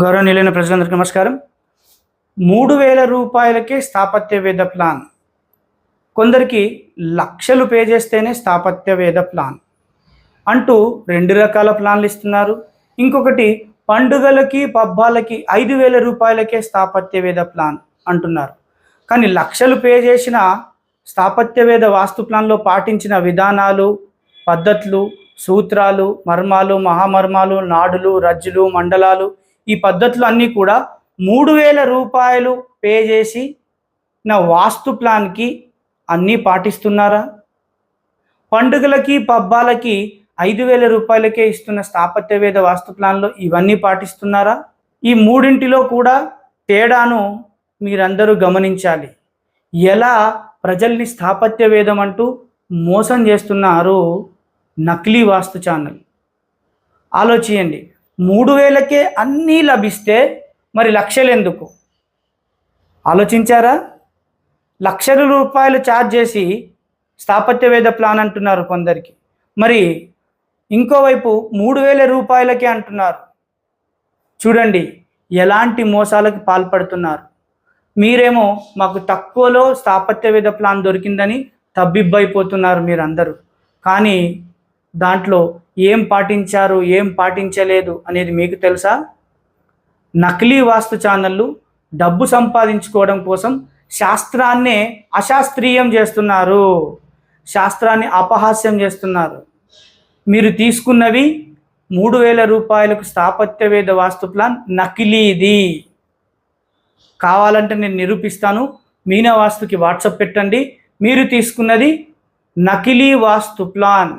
గౌరవనీయులైన ప్రజలందరికీ నమస్కారం. 3000 రూపాయలకే స్థాపత్య వేద ప్లాన్. కొందరికి లక్షలు పే చేస్తేనే స్థాపత్య వేద ప్లాన్ అంటూ 2 రకాల ప్లాన్లు ఇస్తున్నారు. ఇంకొకటి పండుగలకి పబ్బాలకి 5000 రూపాయలకే స్థాపత్య వేద ప్లాన్ అంటున్నారు. కానీ లక్షలు పే చేసిన స్థాపత్య వేద వాస్తు ప్లాన్లో పాటించిన విధానాలు, పద్ధతులు, సూత్రాలు, మర్మాలు, మహామర్మాలు, నాడులు, రజ్జులు, మండలాలు, ఈ పద్ధతులు అన్నీ కూడా 3000 రూపాయలు పే చేసి నా వాస్తు ప్లాన్కి అన్నీ పాటిస్తున్నారా? పండుగలకి పబ్బాలకి 5000 రూపాయలకే ఇస్తున్న స్థాపత్య వేద వాస్తు ప్లాన్లో ఇవన్నీ పాటిస్తున్నారా? ఈ మూడింటిలో కూడా తేడాను మీరందరూ గమనించాలి. ఎలా ప్రజల్ని స్థాపత్య వేదం అంటూ మోసం చేస్తున్నారు నకిలీ వాస్తు ఛానల్. ఆలోచించండి. 3000కే అన్నీ లభిస్తే మరి లక్షలు ఎందుకు? ఆలోచించారా? లక్షల రూపాయలు ఛార్జ్ చేసి స్థాపత్య వేద ప్లాన్ అంటున్నారు కొందరికి, మరి ఇంకోవైపు 3000 రూపాయలకే అంటున్నారు. చూడండి ఎలాంటి మోసాలకు పాల్పడుతున్నారు. మీరేమో మాకు తక్కువలో స్థాపత్య వేద ప్లాన్ దొరికిందని తబ్బిబ్బైపోతున్నారు మీరందరూ. కానీ దాంట్లో ఏం పాటించారు, ఏం పాటించలేదు అనేది మీకు తెలుసా? నకిలీ వాస్తు ఛానళ్ళు డబ్బు సంపాదించుకోవడం కోసం శాస్త్రాన్నే అశాస్త్రీయం చేస్తున్నారు, శాస్త్రాన్ని అపహాస్యం చేస్తున్నారు. మీరు తీసుకున్నవి 3000 రూపాయలకు స్థాపత్య వేద వాస్తు ప్లాన్ నకిలీది. కావాలంటే నేను నిరూపిస్తాను. మీనా వాస్తుకి వాట్సాప్ పెట్టండి. మీరు తీసుకున్నది నకిలీ వాస్తు ప్లాన్.